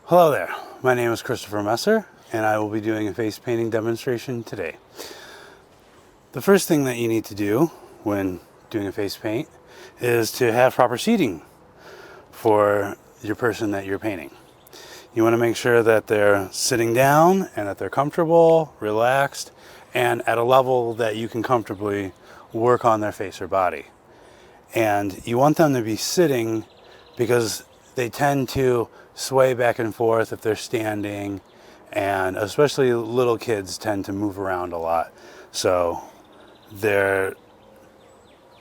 Hello there, my name is Christopher Messer and I will be doing a face painting demonstration today. The first thing that you need to do when doing a face paint is to have proper seating for your person that you're painting. You want to make sure that they're sitting down and that they're comfortable, relaxed, and at a level that you can comfortably work on their face or body. And you want them to be sitting because they tend to sway back and forth if they're standing, and especially little kids tend to move around a lot. So they're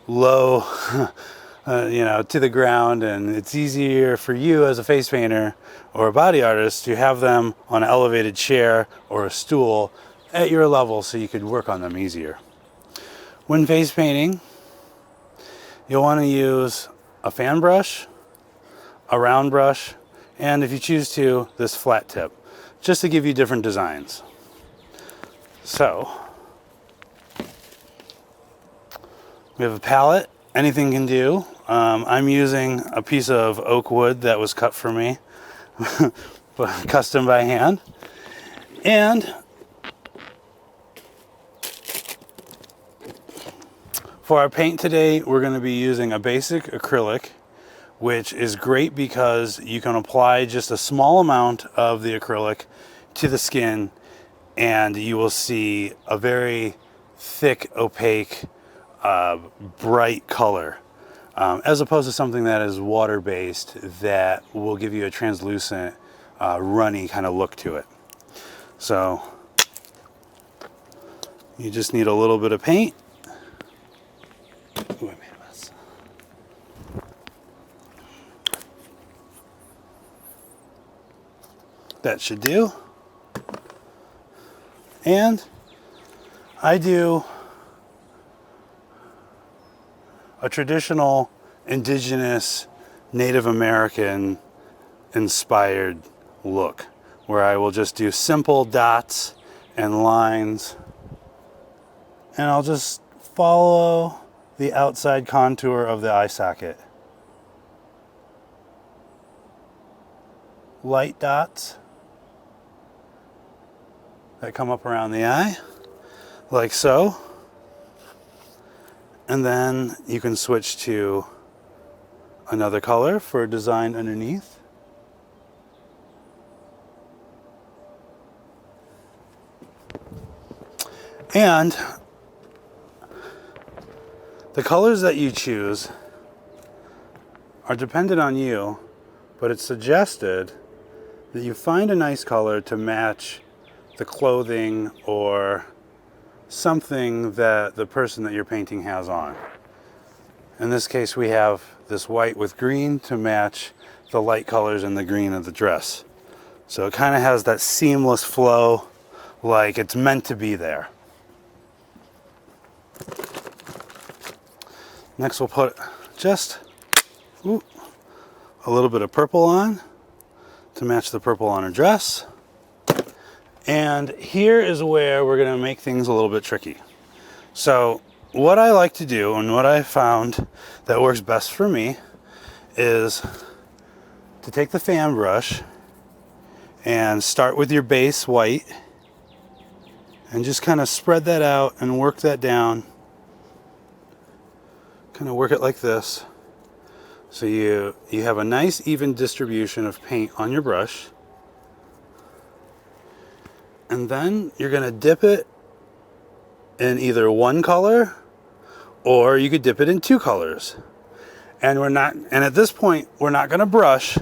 low to the ground, and it's easier for you as a face painter or a body artist to have them on an elevated chair or a stool at your level so you could work on them easier. When face painting, you'll want to use a fan brush, a round brush, and if you choose to, this flat tip, just to give you different designs. So, we have a palette, anything can do. I'm using a piece of oak wood that was cut for me, custom by hand. And for our paint today, we're going to be using a basic acrylic, which is great because you can apply just a small amount of the acrylic to the skin and you will see a very thick, opaque, bright color, as opposed to something that is water-based that will give you a translucent, runny kind of look to it. So you just need a little bit of paint. Ooh, I made a mess. That should do. And I do a traditional indigenous Native American inspired look where I will just do simple dots and lines, and I'll just follow the outside contour of the eye socket. Light dots that come up around the eye, like so. And then you can switch to another color for a design underneath. And the colors that you choose are dependent on you, but it's suggested that you find a nice color to match the clothing or something that the person that you're painting has on. In this case, we have this white with green to match the light colors in the green of the dress. So it kind of has that seamless flow, like it's meant to be there. Next we'll put just a little bit of purple on to match the purple on her dress. And here is where we're going to make things a little bit tricky. So what I like to do, and what I found that works best for me, is to take the fan brush and start with your base white and just kind of spread that out and work that down. Kind of work it like this. So you have a nice even distribution of paint on your brush. And then you're going to dip it in either one color or you could dip it in two colors. And at this point we're not going to brush.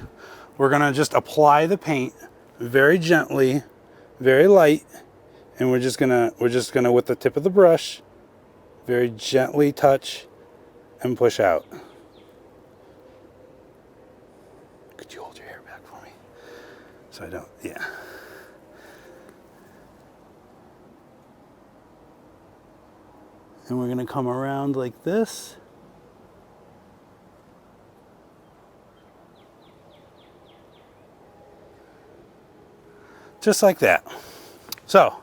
We're going to just apply the paint very gently, very light, and we're just going to with the tip of the brush very gently touch and push out. Could you hold your hair back for me? So I don't, yeah. And we're going to come around like this. Just like that. So,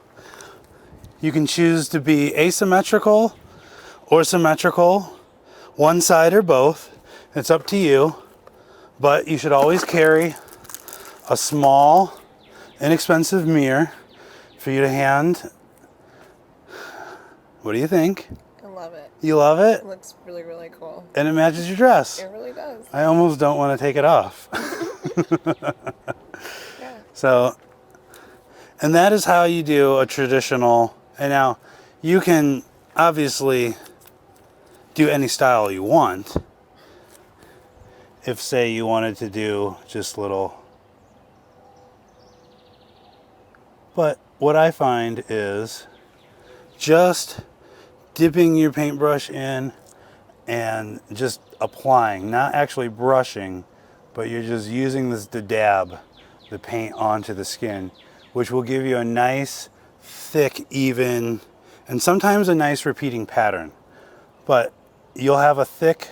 you can choose to be asymmetrical or symmetrical, one side or both. It's up to you. But you should always carry a small, inexpensive mirror for you to hand. What do you think? I love it. You love it? It looks really, really cool. And it matches your dress. It really does. I almost don't want to take it off. Yeah. So, and that is how you do a traditional, and now you can obviously do any style you want. If, say, you wanted to do just little, but what I find is just dipping your paintbrush in and just applying, not actually brushing, but you're just using this to dab the paint onto the skin, which will give you a nice, thick, even, and sometimes a nice repeating pattern. But you'll have a thick,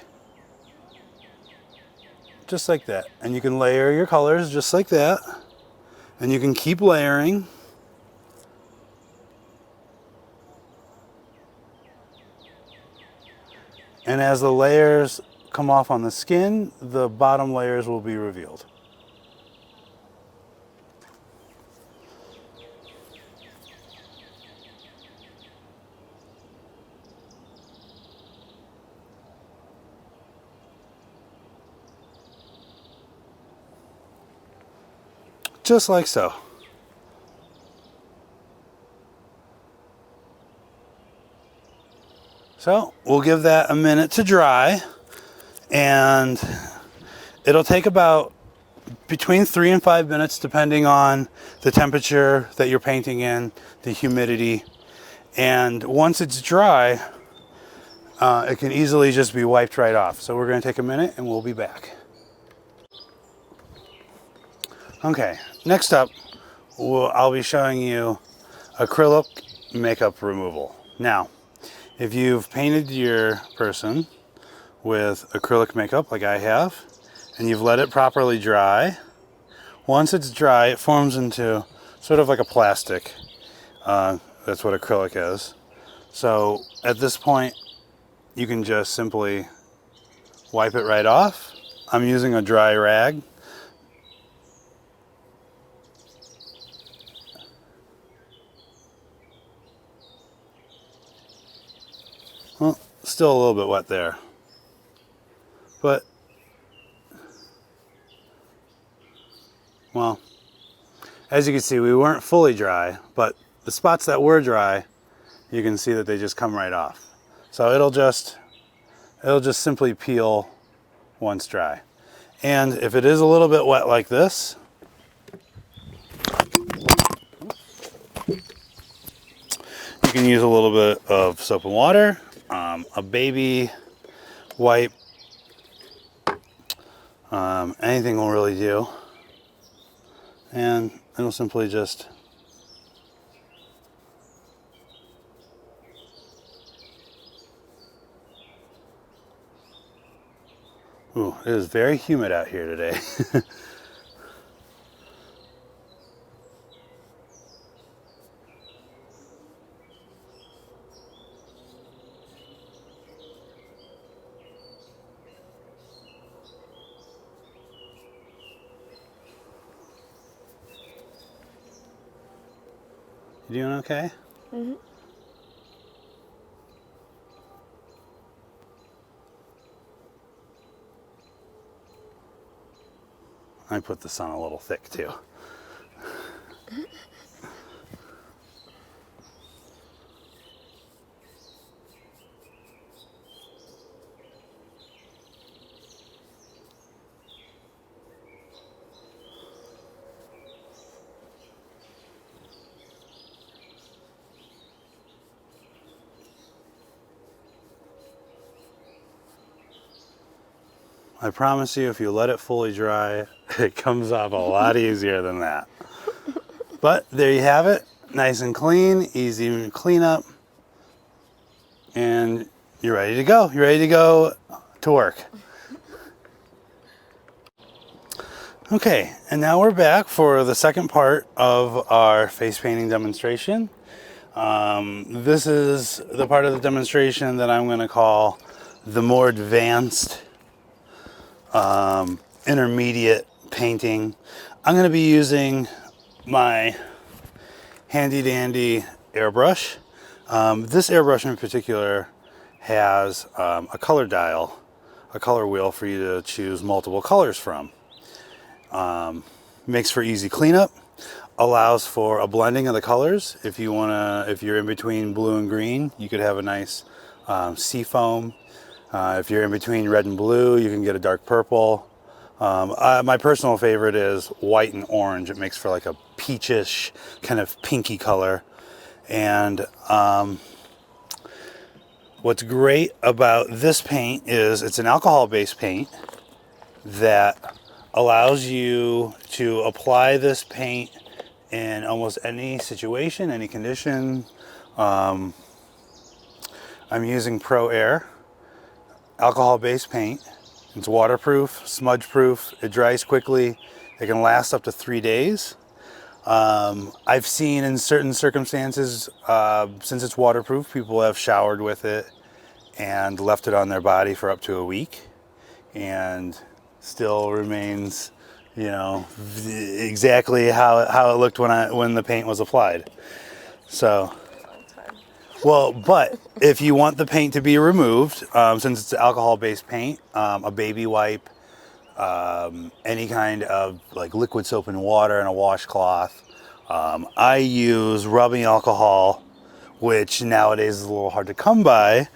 just like that. And you can layer your colors just like that. And you can keep layering. And as the layers come off on the skin, the bottom layers will be revealed. Just like so. So we'll give that a minute to dry, and it'll take about between 3 and 5 minutes depending on the temperature that you're painting in, the humidity. And once it's dry, it can easily just be wiped right off. So we're going to take a minute and we'll be back. Okay, next up, I'll be showing you acrylic makeup removal. Now, if you've painted your person with acrylic makeup like I have, and you've let it properly dry, once it's dry, it forms into sort of like a plastic. That's what acrylic is. So at this point, you can just simply wipe it right off. I'm using a dry rag. Well, still a little bit wet there. But, well, as you can see, we weren't fully dry, but the spots that were dry, you can see that they just come right off. So it'll just simply peel once dry. And if it is a little bit wet like this, you can use a little bit of soap and water, a baby wipe, anything will really do. And it'll simply just ooh, it is very humid out here today. You doing okay? Mm-hmm. I put this on a little thick too. I promise you, if you let it fully dry, it comes off a lot easier than that. But there you have it, nice and clean, easy to clean up, and you're ready to go. You're ready to go to work. Okay, and now we're back for the second part of our face painting demonstration. This is the part of the demonstration that I'm going to call the more advanced intermediate painting, I'm going to be using my handy dandy airbrush. This airbrush in particular has a color dial, a color wheel for you to choose multiple colors from. Makes for easy cleanup, allows for a blending of the colors. If you're in between blue and green, you could have a nice sea foam. If you're in between red and blue, you can get a dark purple. My personal favorite is white and orange. It makes for like a peachish kind of pinky color. And what's great about this paint is it's an alcohol-based paint that allows you to apply this paint in almost any situation, any condition. I'm using Pro Air alcohol-based paint. It's waterproof, smudge-proof, it dries quickly, it can last up to 3 days. I've seen in certain circumstances, since it's waterproof, people have showered with it and left it on their body for up to a week and still remains, exactly how it looked when the paint was applied. So, well, but if you want the paint to be removed, since it's alcohol-based paint, a baby wipe, any kind of like liquid soap and water and a washcloth. I use rubbing alcohol, which nowadays is a little hard to come by,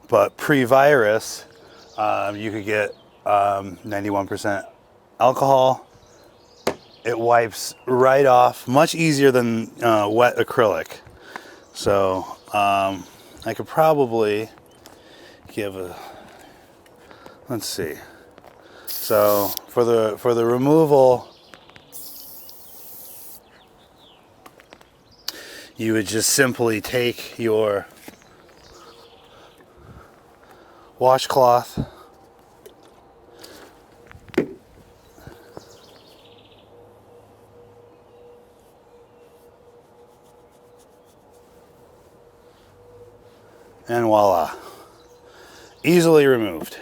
but pre-virus, you could get 91% alcohol. It wipes right off, much easier than wet acrylic. So I could probably give let's see. So for the removal, you would just simply take your washcloth, and voila, easily removed.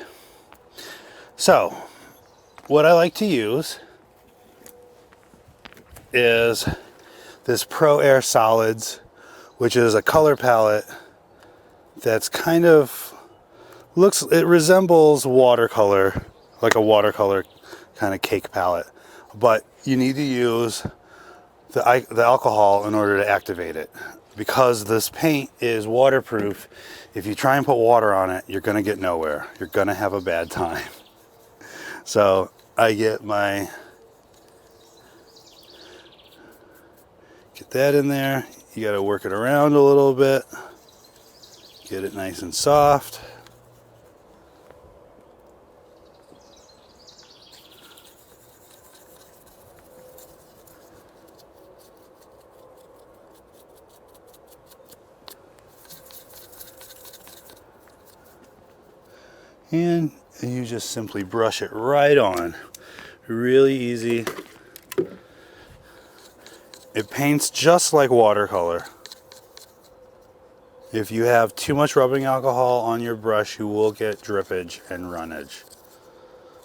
So what I like to use is this Pro Air Solids, which is a color palette that's kind of it resembles watercolor, like a watercolor kind of cake palette, but you need to use the alcohol in order to activate it. Because this paint is waterproof, if you try and put water on it, you're going to get nowhere. You're going to have a bad time. So I get that in there. You got to work it around a little bit. Get it nice and soft. And you just simply brush it right on. Really easy. It paints just like watercolor. If you have too much rubbing alcohol on your brush, you will get drippage and runnage.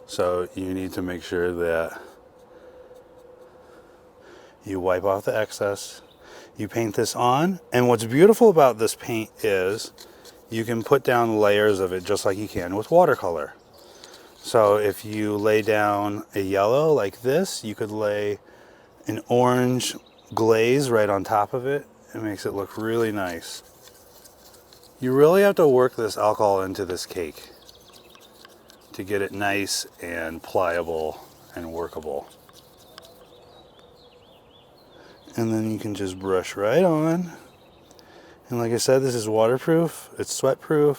So you need to make sure that you wipe off the excess. You paint this on. And what's beautiful about this paint is you can put down layers of it just like you can with watercolor. So if you lay down a yellow like this, you could lay an orange glaze right on top of it. It makes it look really nice. You really have to work this alcohol into this cake to get it nice and pliable and workable. And then you can just brush right on. And like I said, this is waterproof, it's sweatproof.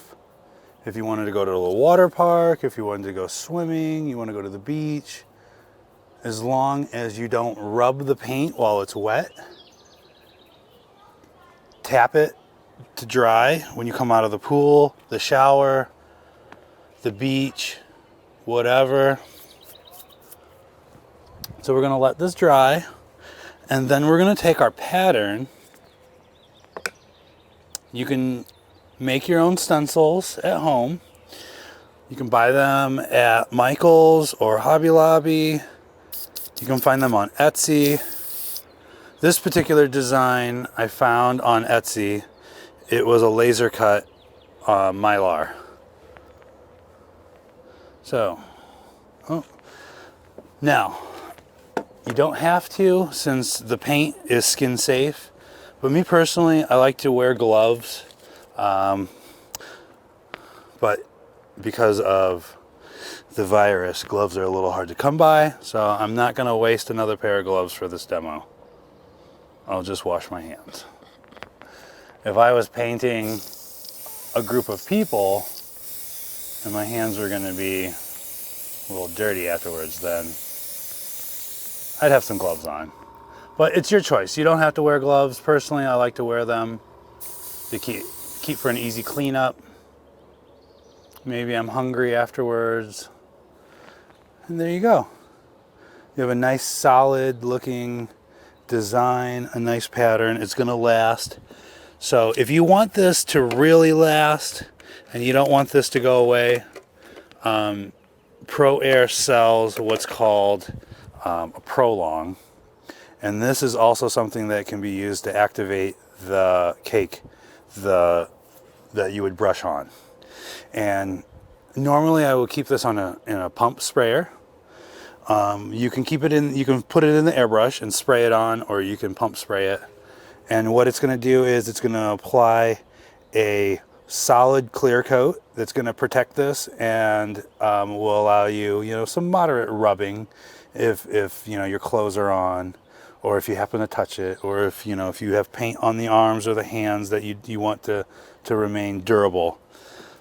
If you wanted to go to a little water park, if you wanted to go swimming, you want to go to the beach, as long as you don't rub the paint while it's wet, tap it to dry when you come out of the pool, the shower, the beach, whatever. So we're going to let this dry, and then we're going to take our pattern. You can make your own stencils at home. You can buy them at Michael's or Hobby Lobby. You can find them on Etsy. This particular design I found on Etsy. It was a laser cut mylar. So, now, you don't have to since the paint is skin safe. But me personally, I like to wear gloves. But because of the virus, gloves are a little hard to come by. So I'm not going to waste another pair of gloves for this demo. I'll just wash my hands. If I was painting a group of people and my hands were going to be a little dirty afterwards, then I'd have some gloves on. But it's your choice. You don't have to wear gloves. Personally, I like to wear them to keep for an easy cleanup. Maybe I'm hungry afterwards. And there you go. You have a nice solid looking design, a nice pattern. It's going to last. So if you want this to really last and you don't want this to go away, Pro Air sells what's called a Prolong. And this is also something that can be used to activate the cake that you would brush on. And normally I will keep this in a pump sprayer. You can put it in the airbrush and spray it on, or you can pump spray it. And what it's going to do is it's going to apply a solid clear coat that's going to protect this and will allow you, some moderate rubbing if your clothes are on, or if you happen to touch it, or if you have paint on the arms or the hands that you want to remain durable.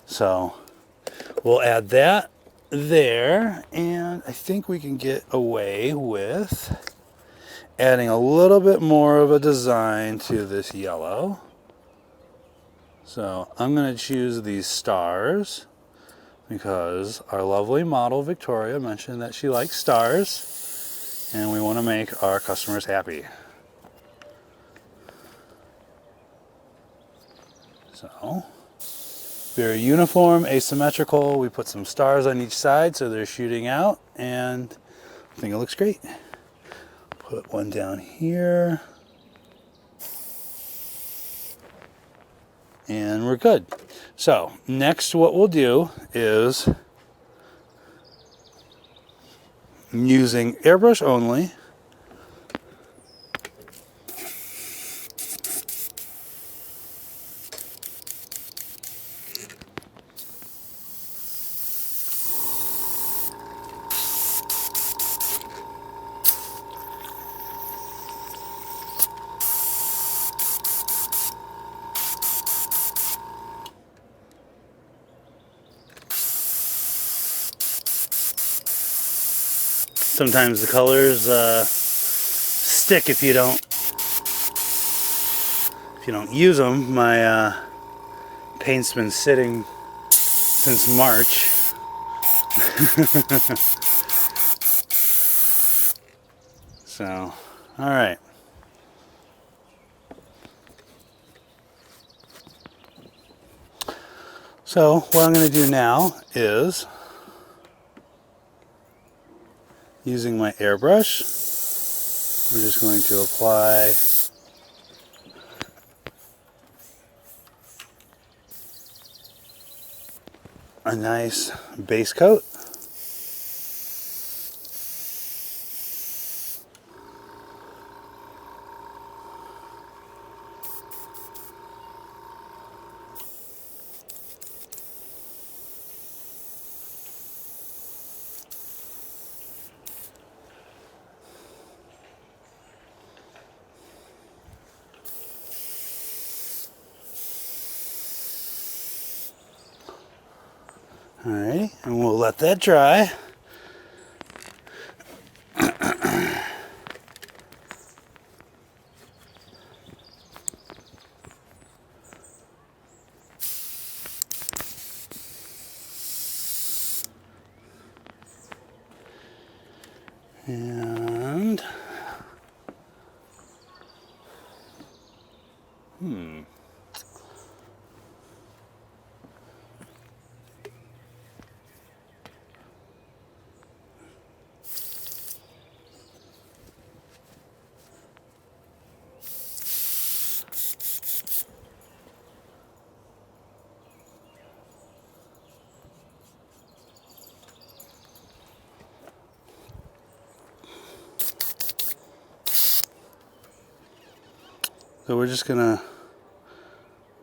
So we'll add that there, and I think we can get away with adding a little bit more of a design to this yellow. So I'm going to choose these stars because our lovely model Victoria mentioned that she likes stars, and we want to make our customers happy. So very uniform, asymmetrical. We put some stars on each side so they're shooting out, and I think it looks great. Put one down here. And we're good. So next what we'll do is, using airbrush only, sometimes the colors stick if you don't use them. My paint's been sitting since March. So, all right. So what I'm going to do now is, using my airbrush, we're just going to apply a nice base coat. Alright, and we'll let that dry. And So we're just gonna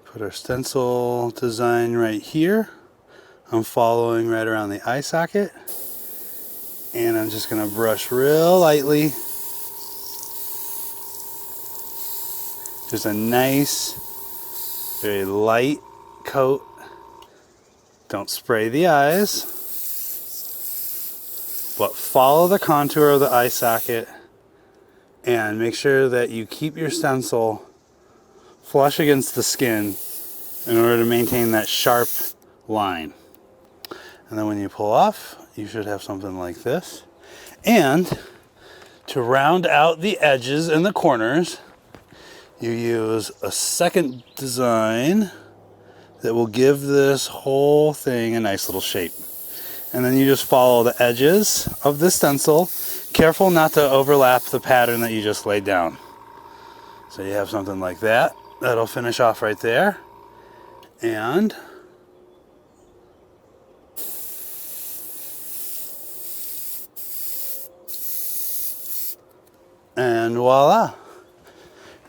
put our stencil design right here. I'm following right around the eye socket. And I'm just gonna brush real lightly. Just a nice, very light coat. Don't spray the eyes, but follow the contour of the eye socket and make sure that you keep your stencil flush against the skin in order to maintain that sharp line. And then when you pull off, you should have something like this. And to round out the edges and the corners, you use a second design that will give this whole thing a nice little shape. And then you just follow the edges of the stencil, careful not to overlap the pattern that you just laid down. So you have something like that. That'll finish off right there. And voila.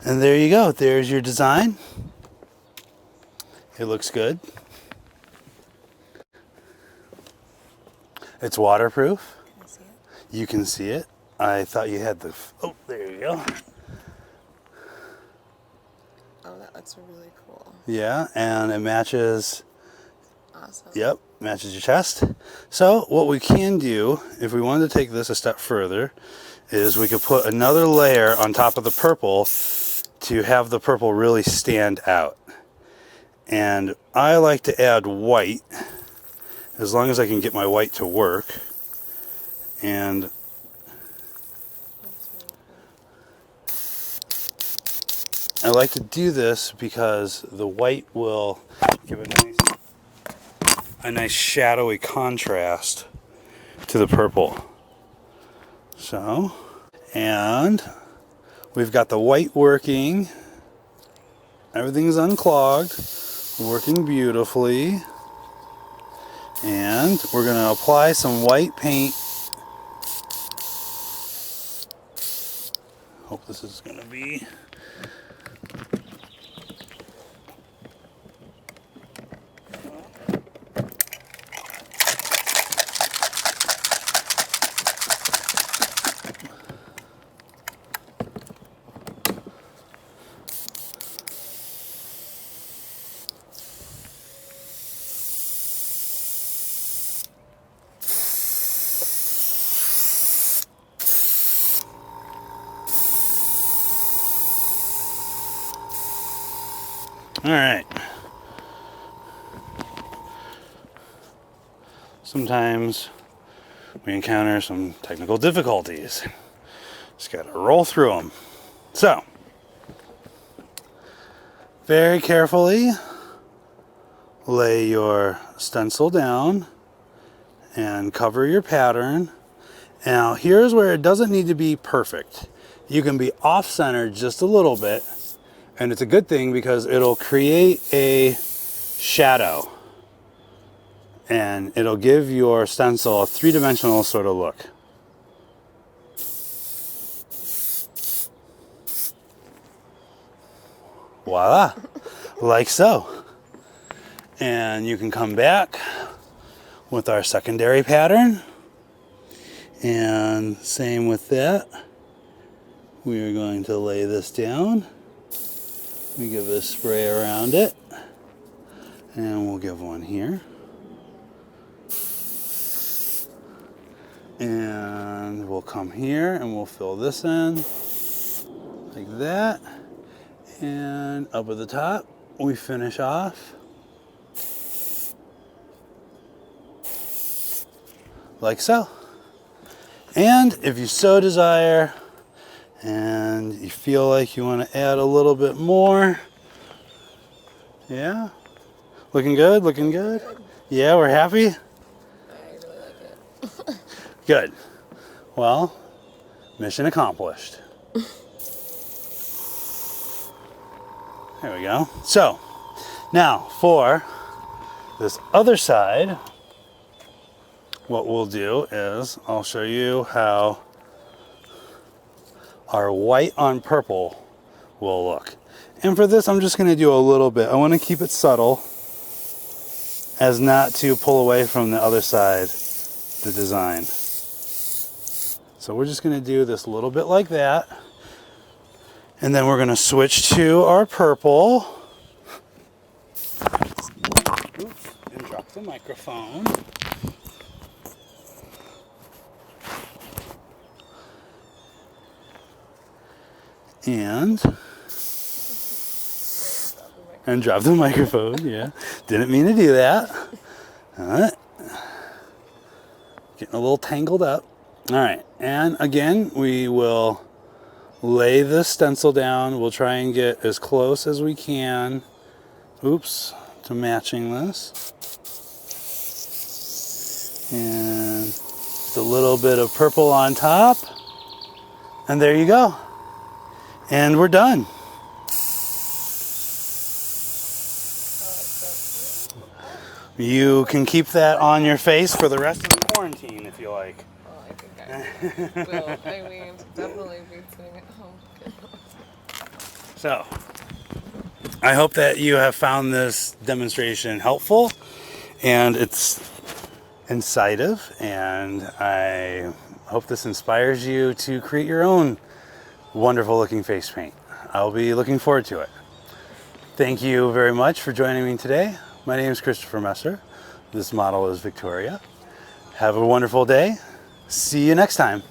And there you go. There's your design. It looks good. It's waterproof. Can I see it? You can see it. I thought you had the... Oh, there you go. Oh, that looks really cool. Yeah, and it matches... Awesome. Yep, matches your chest. So what we can do, if we wanted to take this a step further, is we could put another layer on top of the purple to have the purple really stand out. And I like to add white, as long as I can get my white to work. And I like to do this because the white will give a nice shadowy contrast to the purple. So, and we've got the white working. Everything's unclogged, working beautifully. And we're going to apply some white paint. Hope this is going to be... All right. Sometimes we encounter some technical difficulties. Just got to roll through them. So, very carefully lay your stencil down and cover your pattern. Now, here's where it doesn't need to be perfect. You can be off-centered just a little bit. And it's a good thing because it'll create a shadow and it'll give your stencil a three-dimensional sort of look. Voila, like so. And you can come back with our secondary pattern. And same with that. We are going to lay this down. We give a spray around it, and we'll give one here. And we'll come here and we'll fill this in like that. And up at the top, we finish off like so. And if you so desire, and you feel like you want to add a little bit more. Yeah? Looking good? Looking good? Yeah, we're happy? I really like it. Good. Well, mission accomplished. There we go. So, now for this other side, what we'll do is I'll show you how our white on purple will look. And for this, I'm just going to do a little bit. I want to keep it subtle as not to pull away from the other side, the design. So we're just going to do this little bit like that. And then we're going to switch to our purple. Oops, and drop the microphone. And drop the microphone, yeah. Didn't mean to do that. All right. Getting a little tangled up. All right, and again, we will lay the stencil down. We'll try and get as close as we can, oops, to matching this. And just a little bit of purple on top. And there you go. And we're done. You can keep that on your face for the rest of the quarantine if you like. Well, I think I will. I mean, definitely be sitting at home. So, I hope that you have found this demonstration helpful and it's incisive, and I hope this inspires you to create your own wonderful looking face paint. I'll be looking forward to it. Thank you very much for joining me today. My name is Christopher Messer. This model is Victoria. Have a wonderful day. See you next time.